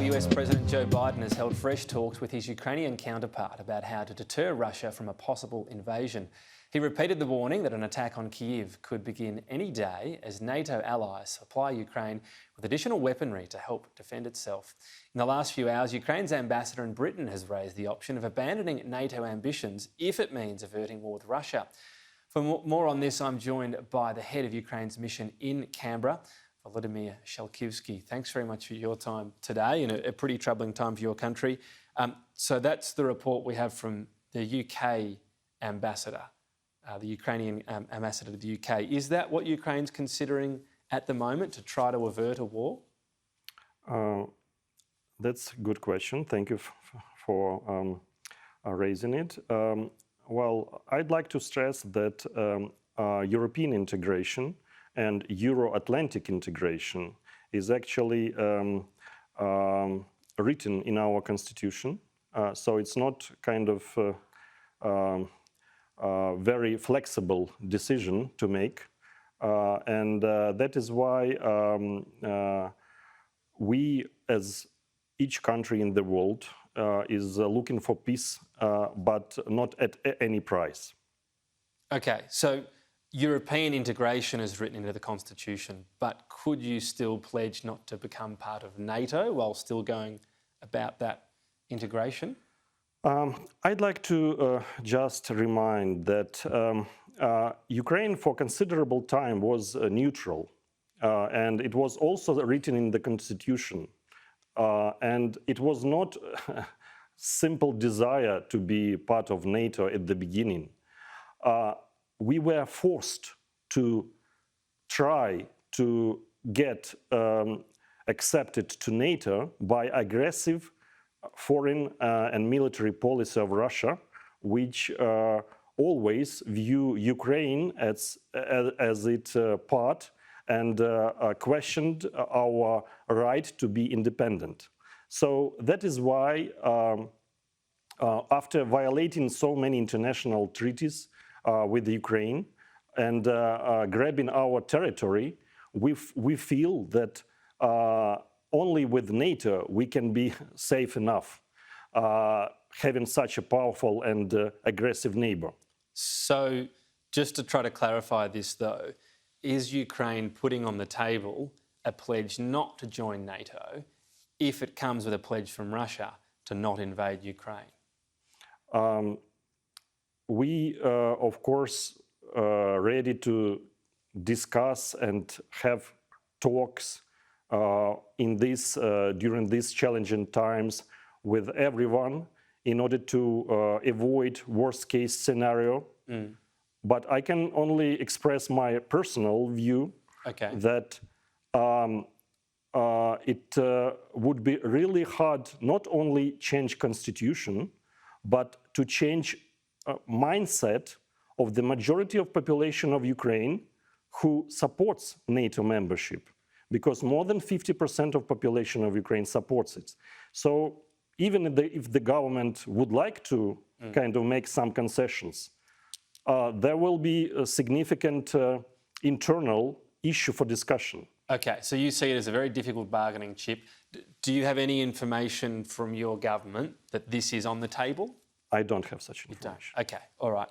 US President Joe Biden has held fresh talks with his Ukrainian counterpart about how to deter Russia from a possible invasion. He repeated the warning that an attack on Kyiv could begin any day as NATO allies supply Ukraine with additional weaponry to help defend itself. In the last few hours, Ukraine's ambassador in Britain has raised the option of abandoning NATO ambitions if it means averting war with Russia. For more on this, I'm joined by the head of Ukraine's mission in Canberra, Volodymyr Shalkivskyi. Thanks very much for your time today in a pretty troubling time for your country. So that's the report we have from the UK ambassador, the Ukrainian ambassador to the UK. Is that what Ukraine's considering at the moment, to try to avert a war? That's a good question. Thank you for raising it. Well, I'd like to stress that European integration and Euro-Atlantic integration is actually written in our constitution. So it's not kind of very flexible decision to make. And that is why we, as each country in the world, is looking for peace, but not at any price. Okay, so European integration is written into the Constitution, but could you still pledge not to become part of NATO while still going about that integration? I'd like to just remind that Ukraine for considerable time was neutral, and it was also written in the Constitution. And it was not a simple desire to be part of NATO at the beginning. We were forced to try to get accepted to NATO by aggressive foreign and military policy of Russia, which always view Ukraine as its part and questioned our right to be independent. So that is why, after violating so many international treaties with Ukraine and grabbing our territory, we feel that only with NATO we can be safe enough, having such a powerful and aggressive neighbor. So just to try to clarify this though, is Ukraine putting on the table a pledge not to join NATO if it comes with a pledge from Russia to not invade Ukraine? We, of course, ready to discuss and have talks during these challenging times with everyone in order to avoid worst-case scenario. But I can only express my personal view that it would be really hard not only change constitution, but to change mindset of the majority of population of Ukraine who supports NATO membership, because more than 50% of population of Ukraine supports it. So even if the government would like to kind of make some concessions, there will be a significant internal issue for discussion. Okay, so you see it as a very difficult bargaining chip. Do you have any information from your government that this is on the table? I don't have such information. You don't? Okay, all right.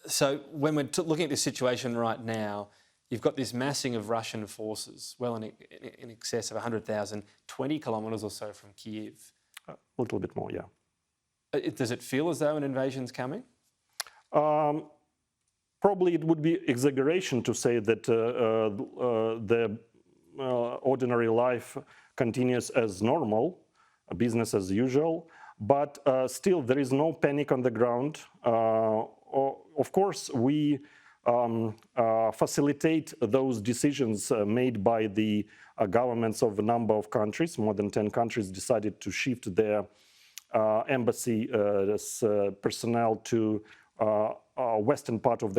So when we're looking at this situation right now, you've got this massing of Russian forces, well in excess of 100,000, 20 kilometres or so from Kyiv. A little bit more, yeah. Does it feel as though an invasion's coming? Probably it would be exaggeration to say that the ordinary life continues as normal, business as usual, but still there is no panic on the ground. Of course, we facilitate those decisions made by the governments of a number of countries. More than 10 countries decided to shift their embassy personnel to western part of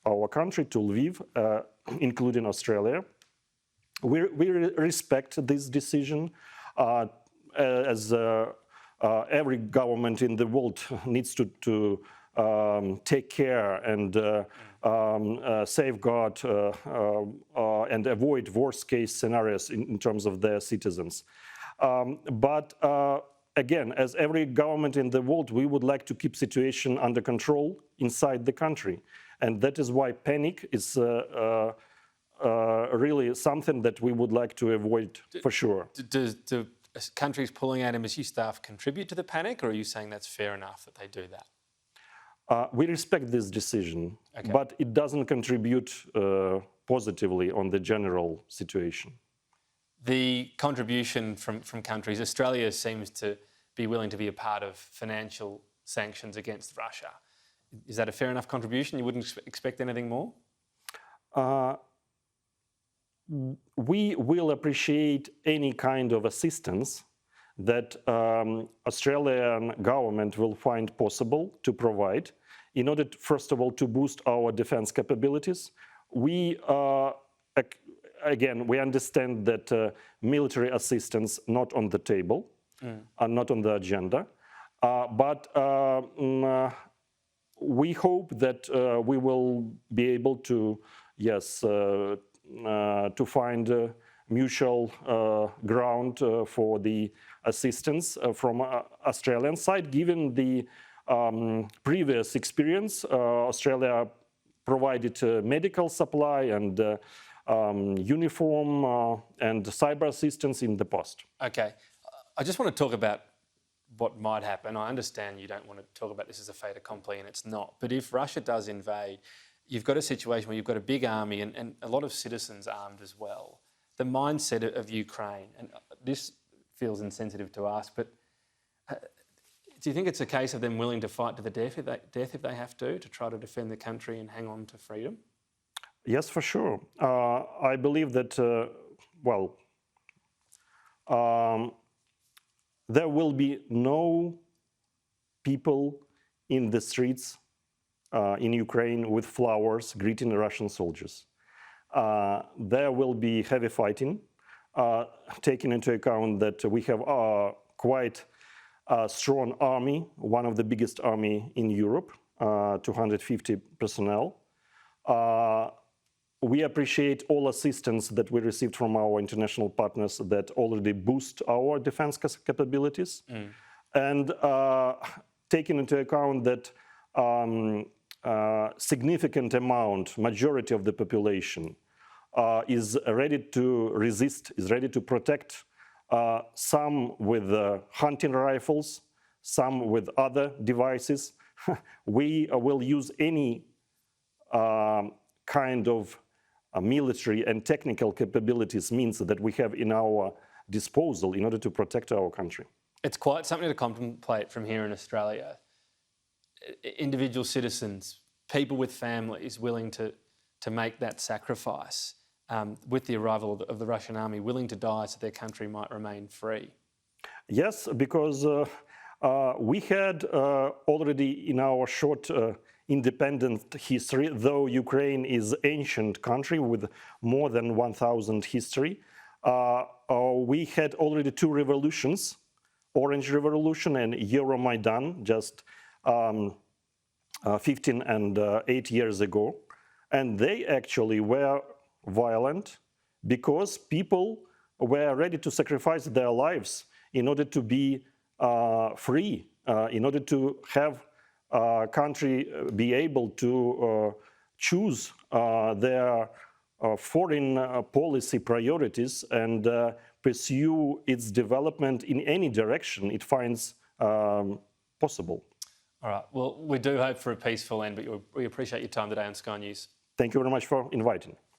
our country, to Lviv, including Australia. We respect this decision, as every government in the world needs to take care and safeguard and avoid worst-case scenarios in terms of their citizens. But again, as every government in the world, we would like to keep situation under control inside the country. And that is why panic is really something that we would like to avoid for sure. Do countries pulling out embassy staff contribute to the panic, or are you saying that's fair enough that they do that? We respect this decision, Okay. but it doesn't contribute positively on the general situation. The contribution from countries, Australia seems to be willing to be a part of financial sanctions against Russia. Is that a fair enough contribution? You wouldn't expect anything more? We will appreciate any kind of assistance that Australian government will find possible to provide in order, first of all, to boost our defense capabilities. We again, we understand that military assistance not on the table, not on the agenda, but we hope that we will be able to, yes, to find mutual ground for the assistance from Australian side. Given the previous experience, Australia provided medical supply and uniform and cyber assistance in the past. Okay. I just want to talk about what might happen. I understand you don't want to talk about this as a fait accompli, and it's not. But if Russia does invade, you've got a situation where you've got a big army and a lot of citizens armed as well. The mindset of Ukraine, and this feels insensitive to ask, but do you think it's a case of them willing to fight to the death if they have to try to defend the country and hang on to freedom? Yes, for sure. I believe that, there will be no people in the streets in Ukraine with flowers greeting Russian soldiers. There will be heavy fighting, taking into account that we have quite a strong army, one of the biggest army in Europe, 250 personnel. We appreciate all assistance that we received from our international partners that already boost our defense capabilities. And taking into account that significant amount, majority of the population is ready to resist, is ready to protect, some with hunting rifles, some with other devices. We will use any kind of military and technical capabilities means that we have in our disposal in order to protect our country. It's quite something to contemplate from here in Australia. Individual citizens, people with families willing to make that sacrifice with the arrival of the Russian army, willing to die so their country might remain free. Yes, because we had already in our short independent history, though Ukraine is ancient country with more than 1,000 history, we had already two revolutions, Orange Revolution and Euromaidan, just 15 and 8 years ago. And they actually were violent because people were ready to sacrifice their lives in order to be free, in order to have country be able to choose their foreign policy priorities and pursue its development in any direction it finds possible. All right. Well, we do hope for a peaceful end, but we appreciate your time today on Sky News. Thank you very much for inviting.